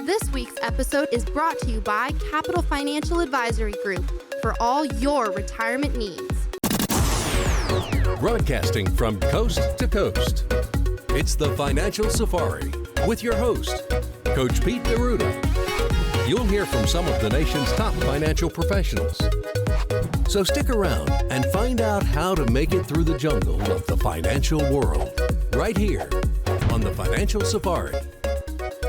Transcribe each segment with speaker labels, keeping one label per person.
Speaker 1: This week's episode is brought to you by Capital Financial Advisory Group for all your retirement needs.
Speaker 2: Broadcasting from coast to coast, it's the Financial Safari with your host, Coach Pete D'Arruda. You'll hear from some of the nation's top financial professionals. So stick around and find out how to make it through the jungle of the financial world, right here on the Financial Safari.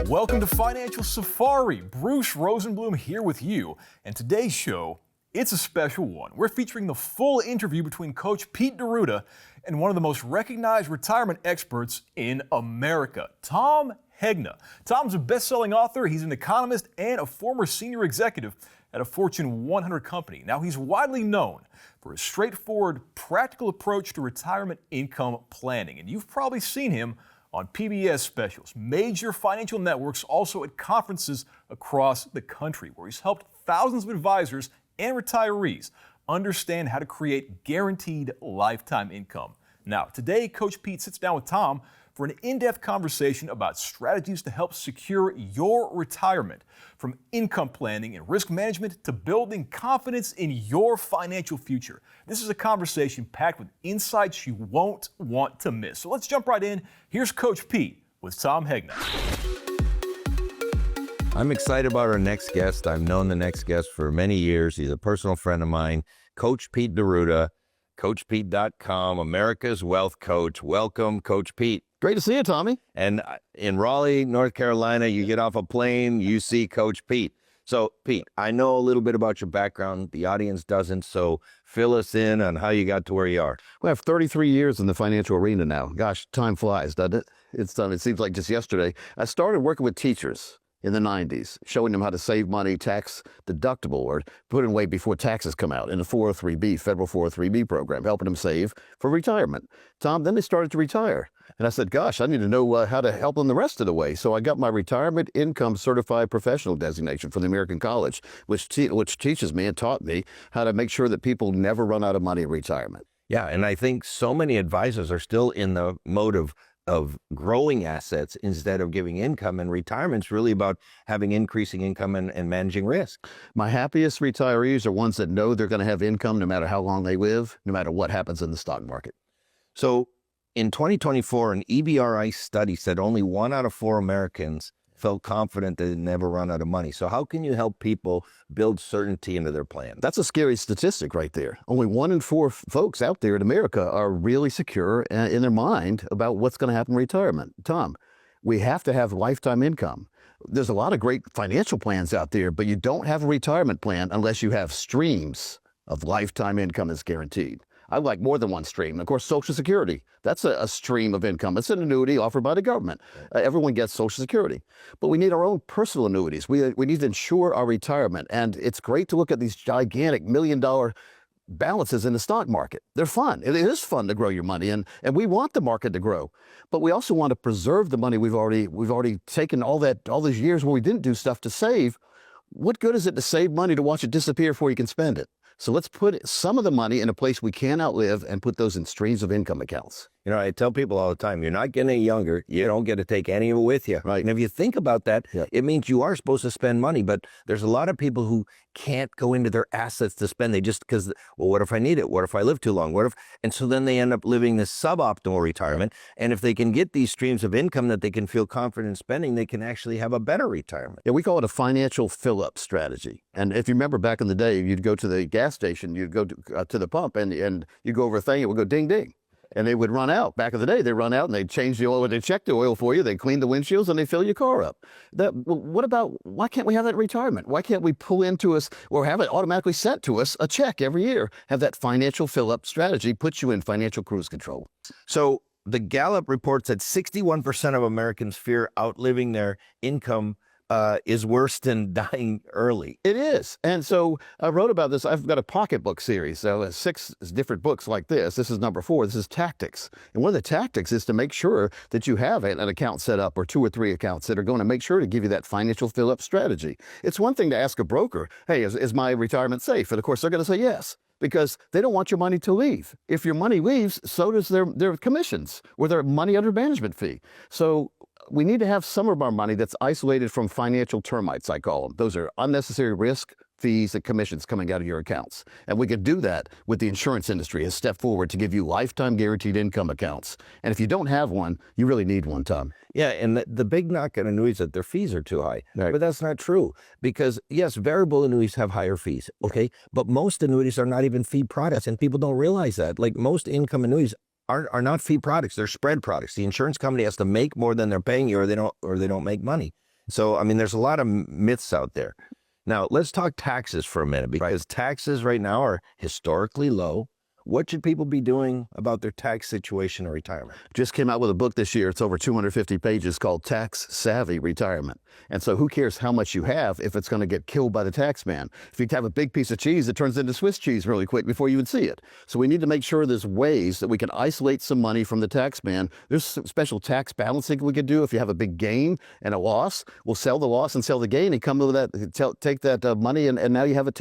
Speaker 3: Welcome to Financial Safari. Bruce Rosenblum here with you. And today's show, it's a special one. We're featuring the full interview between Coach Pete D'Arruda and one of the most recognized retirement experts in America, Tom Hegna. Tom's a best-selling author, he's an economist, and a former senior executive at a Fortune 100 company. Now, he's widely known for his straightforward, practical approach to retirement income planning. And you've probably seen him on PBS specials, major financial networks, also at conferences across the country, where he's helped thousands of advisors and retirees understand how to create guaranteed lifetime income. Now, today, Coach Pete sits down with Tom for an in-depth conversation about strategies to help secure your retirement, from income planning and risk management to building confidence in your financial future. This is a conversation packed with insights you won't want to miss. So let's jump right in. Here's Coach Pete with Tom Hegna.
Speaker 4: I'm excited about our next guest. I've known the next guest for many years. He's a personal friend of mine, Coach Pete D'Arruda, CoachPete.com, America's Wealth Coach. Welcome, Coach Pete.
Speaker 5: Great to see you, Tommy.
Speaker 4: And in Raleigh, North Carolina, you get off a plane, you see Coach Pete. So, Pete, I know a little bit about your background. The audience doesn't, so fill us in on how you got to where you are.
Speaker 5: We have 33 years in the financial arena now. Gosh, time flies, doesn't it? It seems like just yesterday. I started working with teachers in the 90s, showing them how to save money tax deductible or put it away before taxes come out in the 403B, federal 403B program, helping them save for retirement. Tom, then they started to retire. And I said, gosh, I need to know how to help them the rest of the way. So I got my Retirement Income Certified Professional designation from the American College, which teaches me and taught me how to make sure that people never run out of money in retirement.
Speaker 4: Yeah, and I think so many advisors are still in the mode of growing assets instead of giving income, and retirement's really about having increasing income and managing risk.
Speaker 5: My happiest retirees are ones that know they're going to have income no matter how long they live, no matter what happens in the stock market.
Speaker 4: So in 2024, an EBRI study said only 1 out of 4 Americans felt confident they'd never run out of money. So how can you help people build certainty into their plan?
Speaker 5: That's a scary statistic right there. Only 1 in 4 folks out there in America are really secure in their mind about what's going to happen in retirement. Tom, we have to have lifetime income. There's a lot of great financial plans out there, but you don't have a retirement plan unless you have streams of lifetime income that's guaranteed. I like more than one stream. Of course, Social Security, that's a stream of income. It's an annuity offered by the government. Everyone gets Social Security. But we need our own personal annuities. We need to ensure our retirement. And it's great to look at these gigantic $1 million balances in the stock market. They're fun. It is fun to grow your money, and we want the market to grow. But we also want to preserve the money we've already taken all these years where we didn't do stuff to save. What good is it to save money to watch it disappear before you can spend it? So let's put some of the money in a place we can outlive and put those in streams of income accounts.
Speaker 4: You know, I tell people all the time, you're not getting any younger. You don't get to take any of it with you.
Speaker 5: Right.
Speaker 4: And if you think about that, It means you are supposed to spend money. But there's a lot of people who can't go into their assets to spend. They just, because, well, what if I need it? What if I live too long? And so then they end up living this suboptimal retirement. And if they can get these streams of income that they can feel confident in spending, they can actually have a better retirement.
Speaker 5: Yeah, we call it a financial fill-up strategy. And if you remember back in the day, you'd go to the gas station, you'd go to the pump, and you'd go over a thing, it would go ding, ding. And they would run out. Back in the day, they'd run out and they'd change the oil, or they'd check the oil for you, they'd clean the windshields, and they'd fill your car up. Why can't we have that in retirement? Why can't we pull into us, or have it automatically sent to us, a check every year? Have that financial fill-up strategy put you in financial cruise control.
Speaker 4: So the Gallup report said 61% of Americans fear outliving their income is worse than dying early.
Speaker 5: It is. And so I wrote about this. I've got a pocketbook series, so 6 different books like this. This is number 4. This is tactics. And one of the tactics is to make sure that you have an account set up, or 2 or 3 accounts that are going to make sure to give you that financial fill-up strategy. It's one thing to ask a broker, hey, is my retirement safe? And of course, they're going to say yes, because they don't want your money to leave. If your money leaves, so does their commissions or their money under management fee. So we need to have some of our money that's isolated from financial termites, I call them. Those are unnecessary risk, fees, and commissions coming out of your accounts. And we could do that with the insurance industry has stepped forward to give you lifetime guaranteed income accounts. And if you don't have one, you really need one, Tom.
Speaker 4: Yeah, and the big knock on annuities is that their fees are too high.
Speaker 5: Right.
Speaker 4: But that's not true because, yes, variable annuities have higher fees, okay? But most annuities are not even fee products, and people don't realize that. Like most income annuities are not fee products, they're spread products. The insurance company has to make more than they're paying you or they don't make money. So, I mean, there's a lot of myths out there. Now, let's talk taxes for a minute because taxes right now are historically low. What should people be doing about their tax situation in retirement?
Speaker 5: Just came out with a book this year. It's over 250 pages called Tax Savvy Retirement. And so who cares how much you have if it's going to get killed by the tax man? If you have a big piece of cheese, it turns into Swiss cheese really quick before you even see it. So we need to make sure there's ways that we can isolate some money from the tax man. There's some special tax balancing we could do. If you have a big gain and a loss, we'll sell the loss and sell the gain and come with that, take that money and now you have a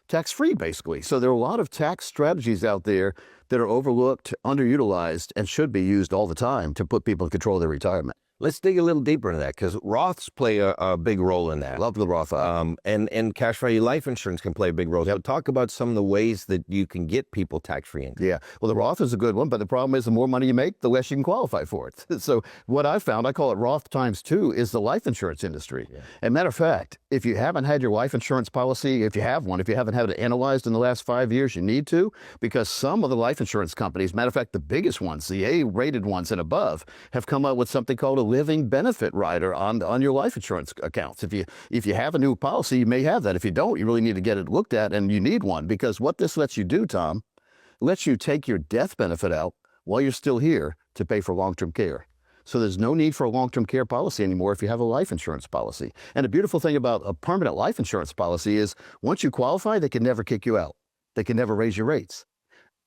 Speaker 5: tax-free, basically. So there are a lot of tax strategies out there that are overlooked, underutilized, and should be used all the time to put people in control of their retirement.
Speaker 4: Let's dig a little deeper into that because Roths play a big role in that.
Speaker 5: Love the Roth.
Speaker 4: And cash value life insurance can play a big role. So talk about some of the ways that you can get people tax-free income.
Speaker 5: Yeah, well, the Roth is a good one, but the problem is the more money you make, the less you can qualify for it. So what I found, I call it Roth times 2, is the life insurance industry. Yeah. And matter of fact, if you haven't had your life insurance policy, if you have one, if you haven't had it analyzed in the last 5 years, you need to, because some of the life insurance companies, matter of fact, the biggest ones, the A-rated ones and above, have come up with something called a living benefit rider on your life insurance accounts. If you have a new policy, you may have that. If you don't, you really need to get it looked at, and you need one, because what this lets you do, Tom, lets you take your death benefit out while you're still here to pay for long-term care. So there's no need for a long-term care policy anymore if you have a life insurance policy. And the beautiful thing about a permanent life insurance policy is once you qualify, they can never kick you out. They can never raise your rates.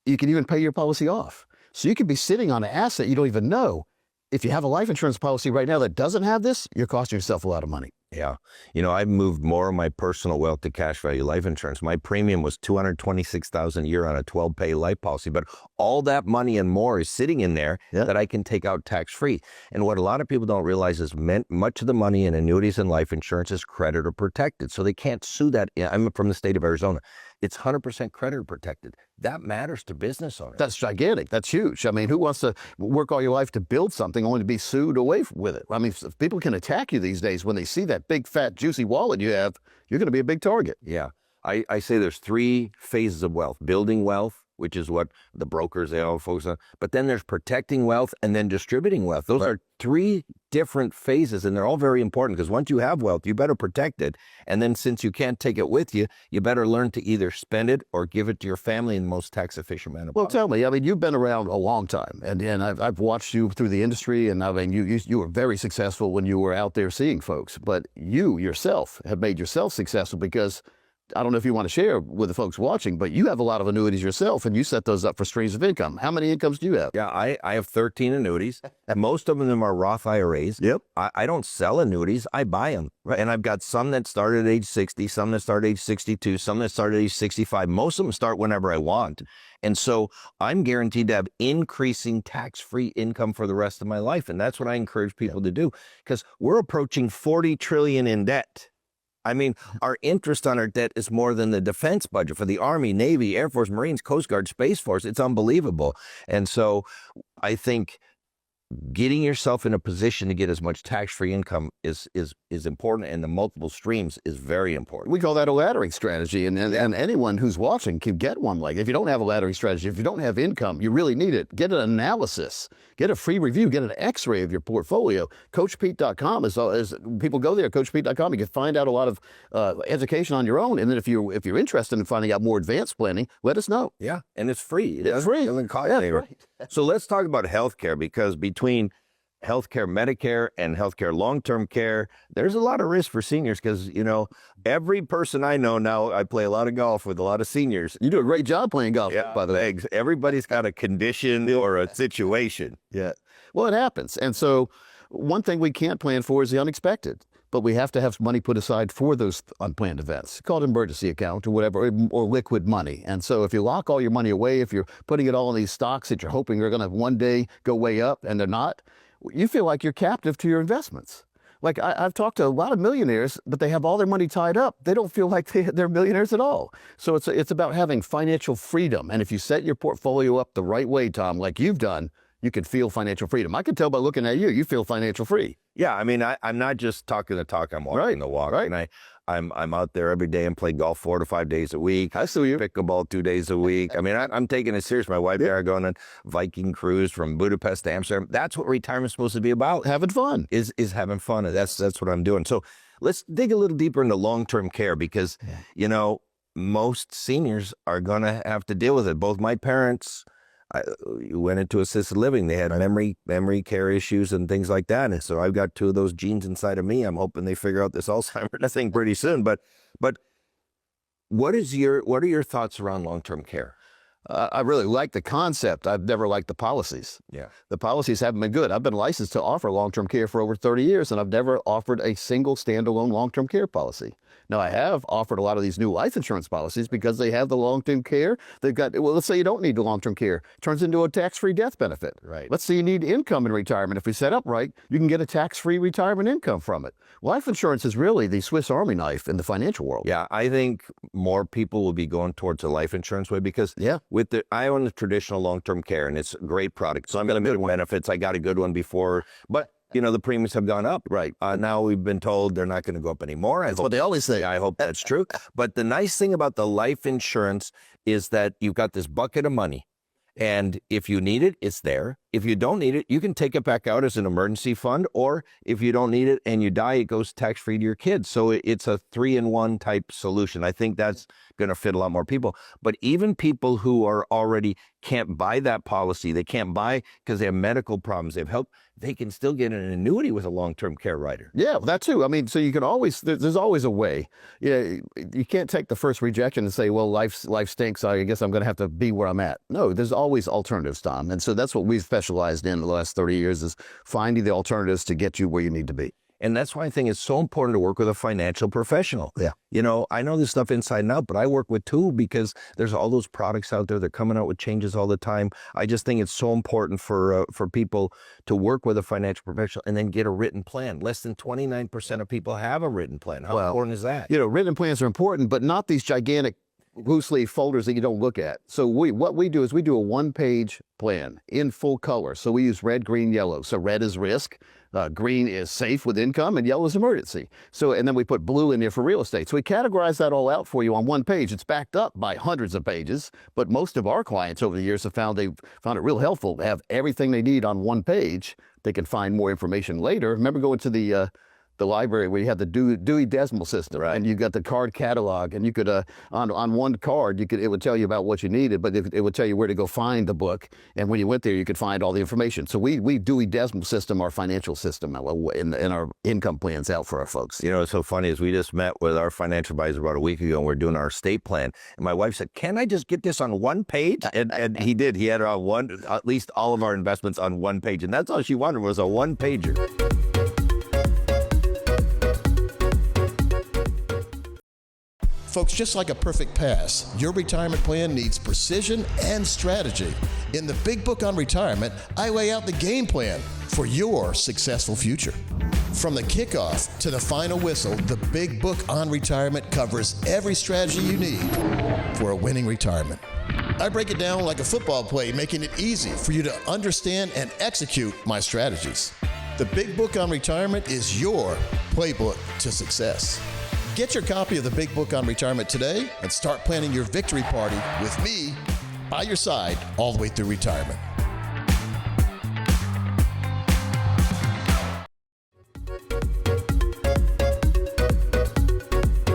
Speaker 5: You can even pay your policy off. So you could be sitting on an asset you don't even know. If you have a life insurance policy right now that doesn't have this, you're costing yourself a lot of money.
Speaker 4: Yeah. You know, I've moved more of my personal wealth to cash value life insurance. My premium was $226,000 a year on a 12-pay life policy, but all that money and more is sitting in there that I can take out tax-free. And what a lot of people don't realize is much of the money in annuities and life insurance is creditor protected, so they can't sue that. I'm from the state of Arizona. It's 100% creditor protected. That matters to business owners.
Speaker 5: That's gigantic. That's huge. I mean, who wants to work all your life to build something only to be sued away with it? I mean, if people can attack you these days when they see that big, fat, juicy wallet you have, you're going to be a big target.
Speaker 4: Yeah. I say there's 3 phases of wealth. Building wealth, which is what the brokers, they all focus on. But then there's protecting wealth and then distributing wealth. Those are 3 different phases, and they're all very important because once you have wealth, you better protect it. And then since you can't take it with you, you better learn to either spend it or give it to your family in the most tax-efficient manner possible.
Speaker 5: Well, tell me, I mean, you've been around a long time, and I've watched you through the industry, and I mean, you were very successful when you were out there seeing folks, but you yourself have made yourself successful because I don't know if you want to share with the folks watching, but you have a lot of annuities yourself, and you set those up for streams of income. How many incomes do you have?
Speaker 4: Yeah, I have 13 annuities. Most of them are Roth IRAs.
Speaker 5: Yep.
Speaker 4: I don't sell annuities. I buy them. Right. And I've got some that start at age 60, some that start at age 62, some that start at age 65. Most of them start whenever I want. And so I'm guaranteed to have increasing tax-free income for the rest of my life. And that's what I encourage people to do because we're approaching 40 trillion in debt. I mean, our interest on our debt is more than the defense budget for the Army, Navy, Air Force, Marines, Coast Guard, Space Force. It's unbelievable. And so I think getting yourself in a position to get as much tax-free income is important, and the multiple streams is very important.
Speaker 5: We call that a laddering strategy, and anyone who's watching can get one. Like, if you don't have a laddering strategy, if you don't have income, you really need it. Get an analysis, get a free review, get an x-ray of your portfolio. CoachPete.com is people go there, CoachPete.com. You can find out a lot of education on your own, and then if you're interested in finding out more advanced planning, let us know.
Speaker 4: Yeah, and it's free.
Speaker 5: It's free.
Speaker 4: It doesn't cost anything. Right. So let's talk about healthcare, because between healthcare, Medicare, and healthcare long-term care, there's a lot of risk for seniors because, you know, every person I know now, I play a lot of golf with a lot of seniors.
Speaker 5: You do a great job playing golf, by the way.
Speaker 4: Everybody's got a condition or a situation.
Speaker 5: Yeah. Well, it happens. And so one thing we can't plan for is the unexpected. But we have to have money put aside for those unplanned events, called emergency account or whatever, or liquid money. And so if you lock all your money away, if you're putting it all in these stocks that you're hoping are going to one day go way up and they're not, you feel like you're captive to your investments. Like I've talked to a lot of millionaires, but they have all their money tied up. They don't feel like they're millionaires at all. So it's about having financial freedom. And if you set your portfolio up the right way, Tom, like you've done, you can feel financial freedom. I can tell by looking at you, you feel financial free.
Speaker 4: Yeah, I mean, I'm not just talking the talk, I'm walking the walk.
Speaker 5: Right.
Speaker 4: And I'm out there every day and play golf 4 to 5 days a week.
Speaker 5: I see you.
Speaker 4: Pickleball 2 days a week. I mean, I'm taking it serious. My wife and I are going on Viking cruise from Budapest to Amsterdam. That's what retirement's supposed to be about.
Speaker 5: Having fun.
Speaker 4: Is having fun. And that's what I'm doing. So let's dig a little deeper into long-term care because, you know, most seniors are going to have to deal with it. Both my parents went into assisted living. They had memory care issues and things like that. And so I've got 2 of those genes inside of me. I'm hoping they figure out this Alzheimer's thing pretty soon. But what are your thoughts around long-term care?
Speaker 5: I really like the concept. I've never liked the policies.
Speaker 4: Yeah.
Speaker 5: The policies haven't been good. I've been licensed to offer long-term care for over 30 years, and I've never offered a single standalone long-term care policy. Now, I have offered a lot of these new life insurance policies because they have the long-term care. They've got, well, let's say you don't need the long-term care. Turns into a tax-free death benefit.
Speaker 4: Right.
Speaker 5: Let's say you need income in retirement. If we set up right, you can get a tax-free retirement income from it. Life insurance is really the Swiss Army knife in the financial world.
Speaker 4: Yeah, I think more people will be going towards the life insurance way because I own the traditional long-term care and it's a great product. So I'm going to get benefits. I got a good one before, but you know, the premiums have gone up.
Speaker 5: Right.
Speaker 4: Now we've been told they're not going to go up anymore.
Speaker 5: That's what they always say.
Speaker 4: I hope that's true. But the nice thing about the life insurance is that you've got this bucket of money. And if you need it, it's there. If you don't need it, you can take it back out as an emergency fund. Or if you don't need it and you die, it goes tax-free to your kids. So it's a 3-in-1 type solution. I think that's going to fit a lot more people. But even people who are already can't buy that policy, they can't buy because they have medical problems, they have health, they can still get an annuity with a long-term care rider.
Speaker 5: Yeah, that too. I mean, so you can always, there's always a way. Yeah, you can't take the first rejection and say, well, life stinks, I guess I'm going to have to be where I'm at. No, there's always alternatives, Tom. And so that's what we've specialized in the last 30 years is finding the alternatives to get you where you need to be.
Speaker 4: And that's why I think it's so important to work with a financial professional.
Speaker 5: Yeah.
Speaker 4: You know, I know this stuff inside and out, but I work with 2 because there's all those products out there. They're coming out with changes all the time. I just think it's so important for people to work with a financial professional and then get a written plan. Less than 29% of people have a written plan. How important is that?
Speaker 5: You know, written plans are important, but not these gigantic loose leaf folders that you don't look at. So what we do is we do a 1-page plan in full color. So we use red, green, yellow. So red is risk, green is safe with income, and yellow is emergency. So, and then we put blue in there for real estate. So we categorize that all out for you on 1 page. It's backed up by hundreds of pages, but most of our clients over the years have found it real helpful to have everything they need on 1 page. They can find more information later. Remember going to the library where you had the Dewey Decimal System, right? And you got the card catalog, and you could on one card it would tell you about what you needed, but it would tell you where to go find the book. And when you went there, you could find all the information. So we Dewey Decimal System, our financial system, in our income plans out for our folks.
Speaker 4: You know, what's so funny is we just met with our financial advisor about a week ago, and we're doing our estate plan. And my wife said, "Can I just get this on 1 page?" And he did. He had it on at least all of our investments on 1 page, and that's all she wanted was a 1-pager.
Speaker 6: Folks, just like a perfect pass, your retirement plan needs precision and strategy. In the Big Book on Retirement, I lay out the game plan for your successful future. From the kickoff to the final whistle, the Big Book on Retirement covers every strategy you need for a winning retirement. I break it down like a football play, making it easy for you to understand and execute my strategies. The Big Book on Retirement is your playbook to success. Get your copy of the Big Book on Retirement today and start planning your victory party with me by your side all the way through retirement.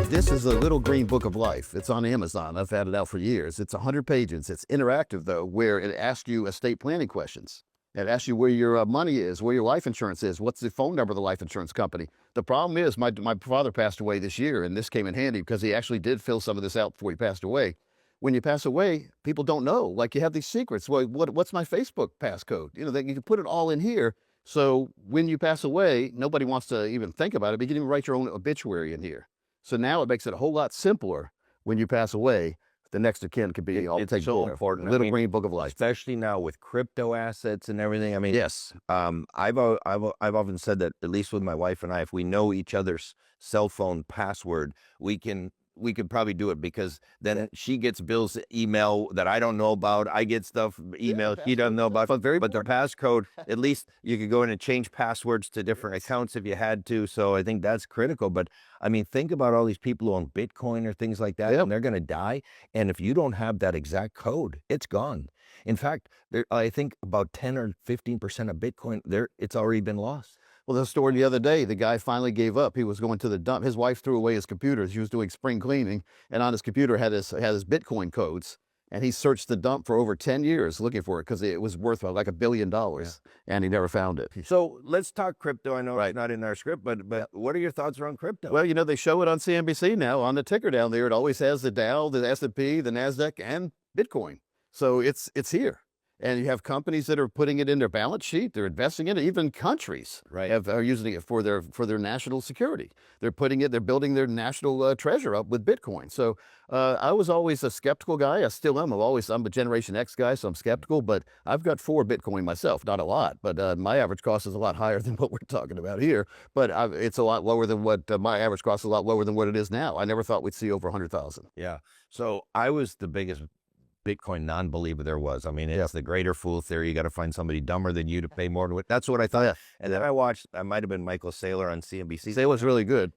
Speaker 5: This is a little green book of life. It's on Amazon. I've had it out for years. It's 100 pages. It's interactive, though, where it asks you estate planning questions. It asks you where your money is, where your life insurance is, what's the phone number of the life insurance company. The problem is my father passed away this year, and this came in handy because he actually did fill some of this out before he passed away. When you pass away, people don't know. Like, you have these secrets. Well, what's my Facebook passcode? You know, you can put it all in here. So when you pass away, nobody wants to even think about it, but you can even write your own obituary in here. So now it makes it a whole lot simpler when you pass away the next of kin could be. I'll
Speaker 4: It's
Speaker 5: take
Speaker 4: so
Speaker 5: care of.
Speaker 4: important.
Speaker 5: Little green book of life.
Speaker 4: Especially now with crypto assets and everything. I mean,
Speaker 5: Yes.
Speaker 4: I've often said that, at least with my wife and I, if we know each other's cell phone password, we could probably do it, because then she gets bills email that I don't know about. I get stuff email she doesn't know about. But the passcode, at least you could go in and change passwords to different accounts if you had to. So I think that's critical. But I mean, think about all these people who own Bitcoin or things like that, and they're going to die. And if you don't have that exact code, it's gone. In fact, I think about 10 or 15% of Bitcoin, it's already been lost.
Speaker 5: Well, the story the other day, the guy finally gave up. He was going to the dump. His wife threw away his computers. He was doing spring cleaning, and on his computer had his Bitcoin codes. And he searched the dump for over 10 years looking for it, because it was worth like $1 billion, and he never found it.
Speaker 4: So let's talk crypto. I know it's not in our script, but what are your thoughts around crypto?
Speaker 5: Well, they show it on CNBC now on the ticker down there. It always has the Dow, the S&P, the NASDAQ, and Bitcoin. So it's here. And you have companies that are putting it in their balance sheet. They're investing in it. Even countries are using it for their national security. They're building their national treasure up with Bitcoin. So I was always a skeptical guy. I still am. I'm a Generation X guy, so I'm skeptical. But I've got 4 Bitcoin myself. Not a lot, but my average cost is a lot higher than what we're talking about here. But it's a lot lower than what my average cost is a lot lower than what it is now. I never thought we'd see over 100,000.
Speaker 4: Yeah. So I was the biggest Bitcoin non-believer there was. I mean, it's the greater fool theory. You got to find somebody dumber than you to pay more to it. That's what I thought.
Speaker 5: Yeah.
Speaker 4: And then I might have been Michael Saylor on CNBC.
Speaker 5: Saylor's really good.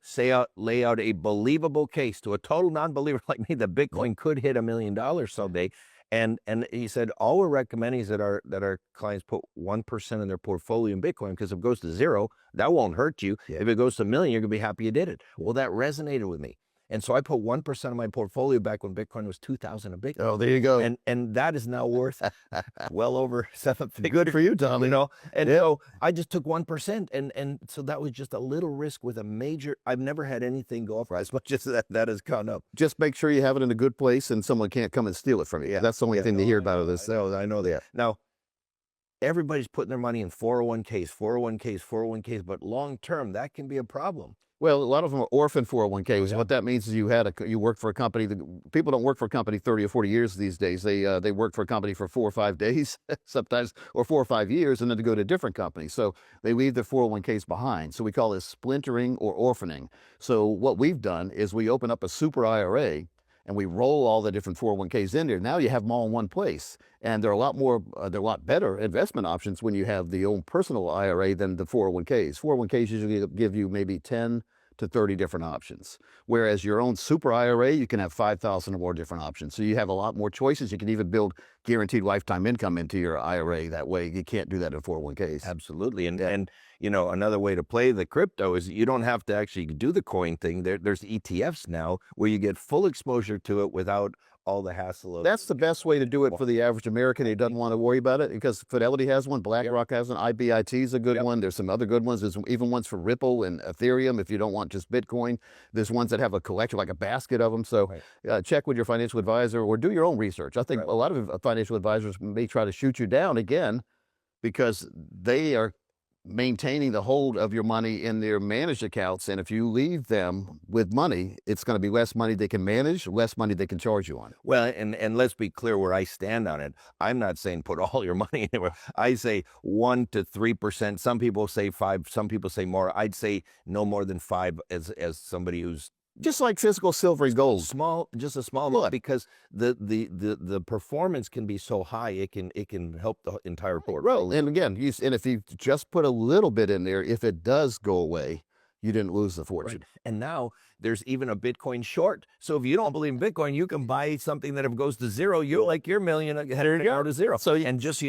Speaker 4: Lay out a believable case to a total non-believer like me that Bitcoin could hit $1 million someday. And he said, all we're recommending is that our clients put 1% of their portfolio in Bitcoin, because if it goes to 0, that won't hurt you. If it goes to $1 million, you're going to be happy you did it. Well, that resonated with me. And so I put 1% of my portfolio back when Bitcoin was $2,000 a Bitcoin.
Speaker 5: Oh, there you go.
Speaker 4: And that is now worth well over 7 figures.
Speaker 5: Good for you, Tom.
Speaker 4: And so I just took 1%, and so that was just a little risk with a major. I've never had anything go up as much as that has gone up.
Speaker 5: Just make sure you have it in a good place, and someone can't come and steal it from you. That's the only thing to hear about this.
Speaker 4: I know that. Now, everybody's putting their money in 401ks, but long term that can be a problem.
Speaker 5: Well, a lot of them are orphan 401ks. What that means is you work for a company. People don't work for a company 30 or 40 years these days. They work for a company for 4 or 5 days, sometimes, or 4 or 5 years, and then to go to a different company. So they leave their 401ks behind. So we call this splintering or orphaning. So what we've done is we open up a super IRA, and we roll all the different 401ks in there. Now you have them all in one place. And they're a lot better investment options when you have the own personal IRA than the 401ks. 401ks usually give you maybe 10 to 30 different options. Whereas your own super IRA, you can have 5,000 or more different options. So you have a lot more choices. You can even build guaranteed lifetime income into your IRA. That way you can't do that in 401ks.
Speaker 4: Absolutely. And another way to play the crypto is you don't have to actually do the coin thing. There's ETFs now where you get full exposure to it without all the hassle of.
Speaker 5: That's the best way to do it for the average American who doesn't want to worry about it, because Fidelity has one, BlackRock has one, IBIT is a good one. There's some other good ones. There's even ones for Ripple and Ethereum if you don't want just Bitcoin. There's ones that have a collection, like a basket of them. So check with your financial advisor or do your own research. I think a lot of financial advisors may try to shoot you down again because they are maintaining the hold of your money in their managed accounts. And if you leave them with money, it's going to be less money they can manage, less money they can charge you on.
Speaker 4: Well, and let's be clear where I stand on it. I'm not saying put all your money anywhere. I say 1 to 3%. Some people say 5, some people say more. I'd say no more than 5 as somebody who's
Speaker 5: just like physical silver and gold,
Speaker 4: just a small amount, because the performance can be so high it can help the entire portfolio.
Speaker 5: And again, if you just put a little bit in there, if it does go away, you didn't lose the fortune.
Speaker 4: Right. And now there's even a Bitcoin short. So if you don't believe in Bitcoin, you can buy something that if it goes to 0, you're like your million headed out to 0. So and just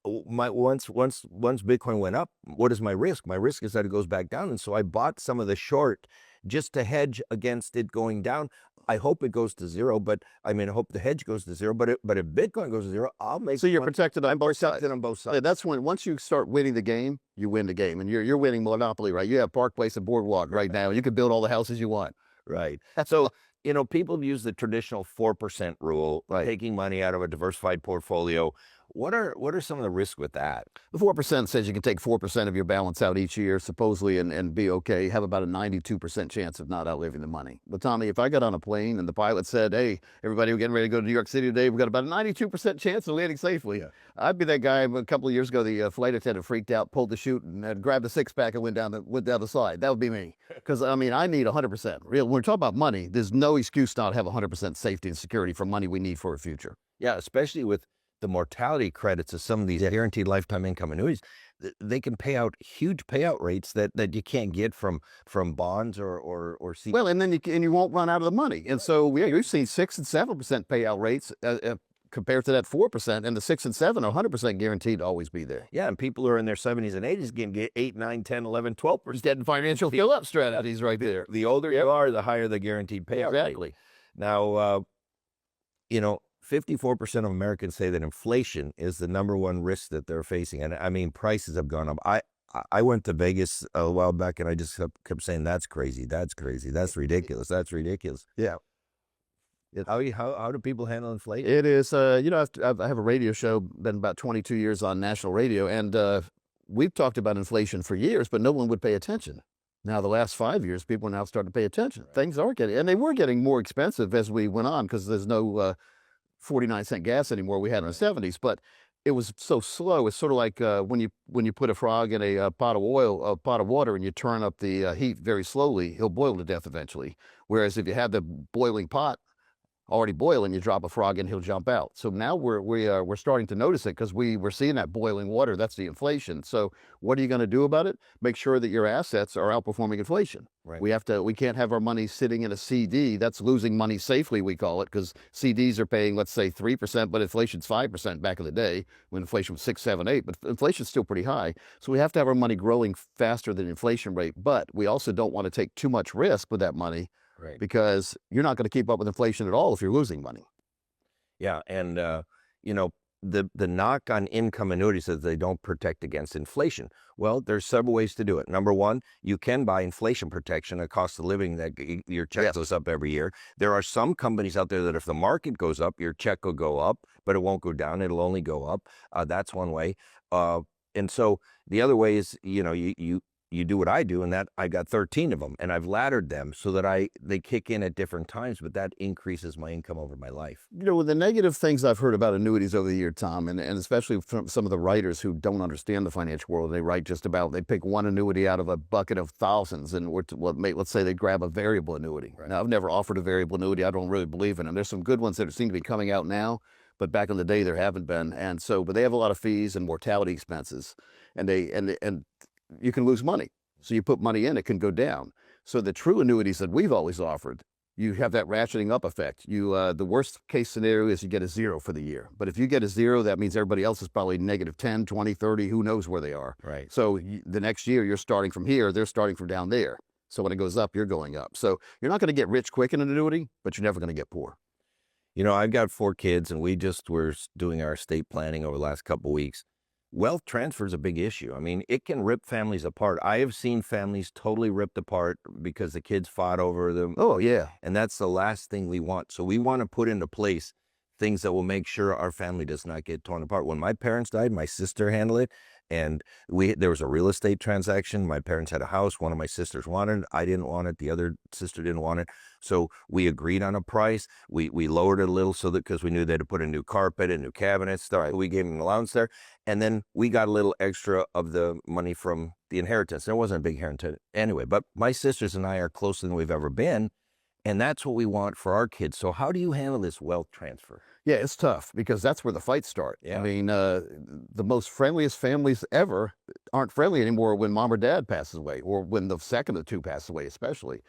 Speaker 4: once Bitcoin went up, what is my risk? My risk is that it goes back down. And so I bought some of the short just to hedge against it going down. I hope it goes to 0, but I hope the hedge goes to 0. But if Bitcoin goes to 0, I'll make.
Speaker 5: So you're protected on both sides.
Speaker 4: On both sides.
Speaker 5: That's when once you start winning the game, you win the game, and you're winning Monopoly, right? You have Park Place and Boardwalk right now. You can build all the houses you want.
Speaker 4: Right. So people use the traditional 4% rule, taking money out of a diversified portfolio. What are some of the risks with that?
Speaker 5: The 4% says you can take 4% of your balance out each year, supposedly, and be okay. Have about a 92% chance of not outliving the money. But Tommy, if I got on a plane and the pilot said, "Hey, everybody, we're getting ready to go to New York City today. We've got about a 92% chance of landing safely," I'd be that guy. A couple of years ago, the flight attendant freaked out, pulled the chute, and grabbed a six-pack and went down the slide. That would be me. Because I mean, I need 100%. Real. When we're talking about money, there's no excuse not to have 100% safety and security for money we need for a future.
Speaker 4: Yeah, especially with the mortality credits of some of these guaranteed lifetime income annuities, they can pay out huge payout rates that you can't get from bonds or CDs.
Speaker 5: Well, and then you won't run out of the money. And so we've seen 6 and 7% payout rates compared to that 4%, and the 6 and 7 are 100% guaranteed to always be there.
Speaker 4: Yeah, and people who are in their 70s and 80s can get 8, 9, 10, 11, 12%.
Speaker 5: Getting financial fill-up strategies right there.
Speaker 4: The older you are, the higher the guaranteed payout.
Speaker 5: Exactly.
Speaker 4: Now, 54% of Americans say that inflation is the number one risk that they're facing. And I mean, prices have gone up. I went to Vegas a while back and I just kept saying, that's crazy. That's crazy. That's ridiculous. That's ridiculous.
Speaker 5: Yeah.
Speaker 4: How do people handle inflation?
Speaker 5: It is, I have a radio show, been about 22 years on national radio, and we've talked about inflation for years, but no one would pay attention. Now, the last 5 years, people are now starting to pay attention. Right. Things are getting, and they were getting more expensive as we went on because there's no 49-cent gas anymore we had in the 70s, but it was so slow. It's sort of like when you put a frog in a pot of water, and you turn up the heat very slowly, he'll boil to death eventually. Whereas if you have the boiling pot already boiling, you drop a frog in, he'll jump out. So now we're starting to notice it because we're seeing that boiling water. That's the inflation. So what are you going to do about it? Make sure that your assets are outperforming inflation.
Speaker 4: Right.
Speaker 5: We can't have our money sitting in a CD. That's losing money safely, we call it, because CDs are paying, let's say, 3%, but inflation's 5% back in the day when inflation was 6, 7, 8, but inflation's still pretty high. So we have to have our money growing faster than inflation rate, but we also don't want to take too much risk with that money.
Speaker 4: Right.
Speaker 5: Because you're not going to keep up with inflation at all if you're losing money.
Speaker 4: Yeah, and the knock on income annuities is they don't protect against inflation. Well, there's several ways to do it. Number one, you can buy inflation protection, a cost of living that your check goes up every year. There are some companies out there that if the market goes up, your check will go up, but it won't go down. It'll only go up. That's one way. And so the other way is, you do what I do, and that I got 13 of them, and I've laddered them so that they kick in at different times, but that increases my income over my life.
Speaker 5: The negative things I've heard about annuities over the year, Tom, and especially from some of the writers who don't understand the financial world, they pick one annuity out of a bucket of thousands, and let's say they grab a variable annuity. Right. Now, I've never offered a variable annuity. I don't really believe in them. There's some good ones that seem to be coming out now, but back in the day there haven't been, but they have a lot of fees and mortality expenses, and you can lose money. So you put money in, it can go down. So the true annuities that we've always offered, you have that ratcheting up effect. The worst case scenario is you get a 0 for the year. But if you get a 0, that means everybody else is probably negative 10, 20, 30, who knows where they are.
Speaker 4: Right.
Speaker 5: So the next year you're starting from here, they're starting from down there. So when it goes up, you're going up. So you're not going to get rich quick in an annuity, but you're never going to get poor.
Speaker 4: I've got 4 kids, and we just were doing our estate planning over the last couple of weeks. Wealth transfer is a big issue. I mean, it can rip families apart. I have seen families totally ripped apart because the kids fought over them.
Speaker 5: Oh, yeah.
Speaker 4: And that's the last thing we want. So we want to put into place things that will make sure our family does not get torn apart. When my parents died, my sister handled it. And there was a real estate transaction. My parents had a house. One of my sisters wanted it. I didn't want it. The other sister didn't want it. So we agreed on a price. We lowered it a little because we knew they had to put a new carpet, a new cabinet stuff. We gave them an allowance there. And then we got a little extra of the money from the inheritance. There wasn't a big inheritance anyway. But my sisters and I are closer than we've ever been. And that's what we want for our kids. So how do you handle this wealth transfer?
Speaker 5: Yeah, it's tough because that's where the fights start. Yeah. I mean, the most friendliest families ever aren't friendly anymore when mom or dad passes away, or when the second of the two passes away, especially.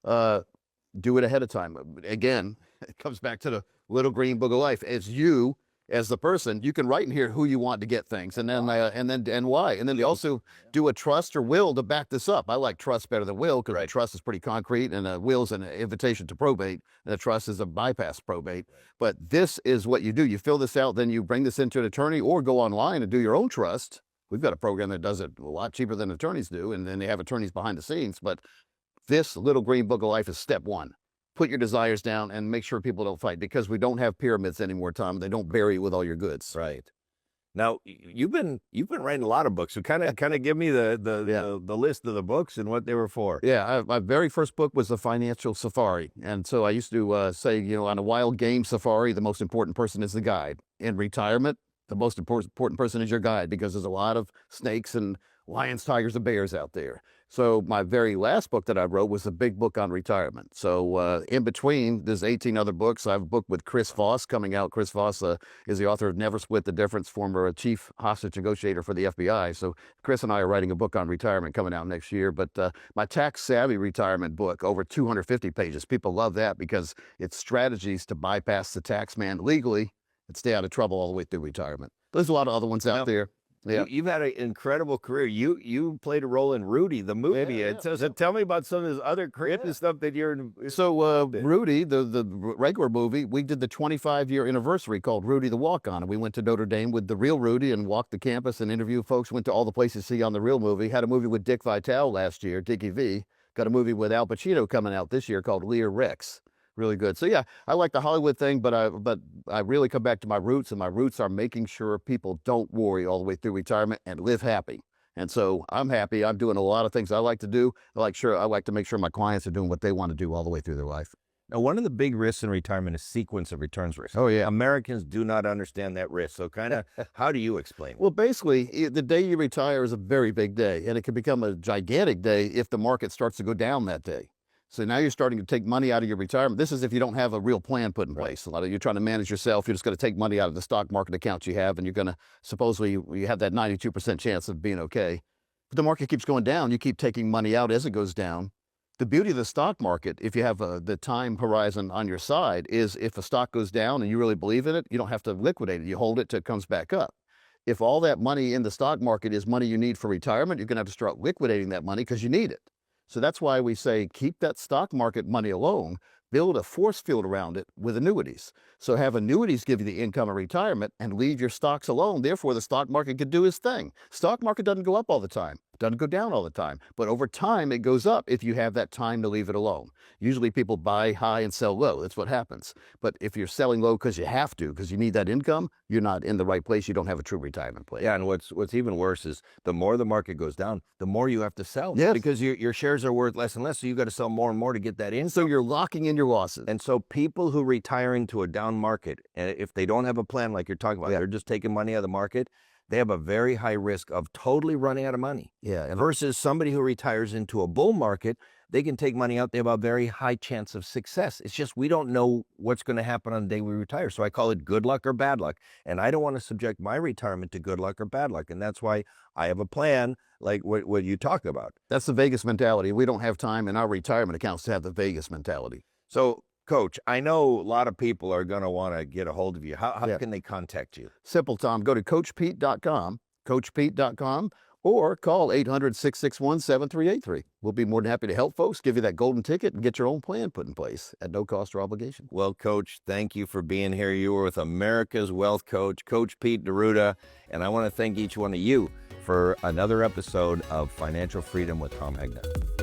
Speaker 5: Do it ahead of time. Again, it comes back to the little green book of life. As you, as the person, you can write in here who you want to get things, and then why, and then they also do a trust or will to back this up. I like trust better than will because trust is pretty concrete, and a will's an invitation to probate, and a trust is a bypass probate. But this is what you do. You fill this out, then you bring this into an attorney, or go online and do your own trust. We've got a program that does it a lot cheaper than attorneys do, and then they have attorneys behind the scenes. But this little green book of life is step one. Put your desires down and make sure people don't fight, because we don't have pyramids anymore, Tom. They don't bury you with all your goods.
Speaker 4: Right. Now you've been writing a lot of books. So kind of give me the list of the books and what they were for.
Speaker 5: Yeah, my very first book was The Financial Safari. And so I used to say, on a wild game safari, the most important person is the guide. In retirement, the most important person is your guide, because there's a lot of snakes and lions, tigers, and bears out there. So my very last book that I wrote was a big book on retirement. So in between, there's 18 other books. I have a book with Chris Voss coming out. Chris Voss is the author of Never Split the Difference, former chief hostage negotiator for the FBI. So Chris and I are writing a book on retirement coming out next year. But my tax savvy retirement book, over 250 pages. People love that because it's strategies to bypass the tax man legally and stay out of trouble all the way through retirement. There's a lot of other ones out there. Yeah.
Speaker 4: You've had an incredible career. You played a role in Rudy, the movie.
Speaker 5: Yeah.
Speaker 4: So tell me about some of this other creative stuff that you're in.
Speaker 5: So Rudy, the regular movie, we did the 25-year anniversary called Rudy the Walk-On. And we went to Notre Dame with the real Rudy and walked the campus and interviewed folks, went to all the places to see on the real movie. Had a movie with Dick Vitale last year, Dickie V. Got a movie with Al Pacino coming out this year called Lear Rex. Really good. So yeah, I like the Hollywood thing, but I really come back to my roots, and my roots are making sure people don't worry all the way through retirement and live happy. And so I'm happy. I'm doing a lot of things I like to do. I like to make sure my clients are doing what they want to do all the way through their life.
Speaker 4: Now, one of the big risks in retirement is sequence of returns risk.
Speaker 5: Oh yeah.
Speaker 4: Americans do not understand that risk. So kind of, how do you explain it?
Speaker 5: Well, basically, the day you retire is a very big day, and it can become a gigantic day if the market starts to go down that day. So now you're starting to take money out of your retirement. This is if you don't have a real plan put in place. A lot of you're trying to manage yourself. You're just going to take money out of the stock market accounts you have, and you're going to supposedly you have that 92% chance of being okay. But the market keeps going down. You keep taking money out as it goes down. The beauty of the stock market, if you have the time horizon on your side, is if a stock goes down and you really believe in it, you don't have to liquidate it. You hold it till it comes back up. If all that money in the stock market is money you need for retirement, you're going to have to start liquidating that money because you need it. So that's why we say keep that stock market money alone, build a force field around it with annuities. So have annuities give you the income of retirement and leave your stocks alone. Therefore, the stock market could do its thing. Stock market doesn't go up all the time. It doesn't go down all the time. But over time, it goes up if you have that time to leave it alone. Usually people buy high and sell low. That's what happens. But if you're selling low because you have to, because you need that income, you're not in the right place. You don't have a true retirement plan.
Speaker 4: Yeah, and what's even worse is the more the market goes down, the more you have to sell.
Speaker 5: Yes.
Speaker 4: Because your shares are worth less and less, so you've got to sell more and more to get that in.
Speaker 5: So you're locking in your losses.
Speaker 4: And so people who retire into a down market, if they don't have a plan like you're talking about, they're just taking money out of the market, they have a very high risk of totally running out of money.
Speaker 5: Yeah.
Speaker 4: Versus somebody who retires into a bull market, they can take money out. They have a very high chance of success. It's just we don't know what's going to happen on the day we retire. So I call it good luck or bad luck. And I don't want to subject my retirement to good luck or bad luck. And that's why I have a plan like what you talk about.
Speaker 5: That's the Vegas mentality. We don't have time in our retirement accounts to have the Vegas mentality.
Speaker 4: So, Coach, I know a lot of people are going to want to get a hold of you. How can they contact you?
Speaker 5: Simple, Tom. Go to CoachPete.com, CoachPete.com, or call 800-661-7383. We'll be more than happy to help folks, give you that golden ticket, and get your own plan put in place at no cost or obligation.
Speaker 4: Well, Coach, thank you for being here. You were with America's Wealth Coach, Coach Pete D'Arruda, and I want to thank each one of you for another episode of Financial Freedom with Tom Hegna.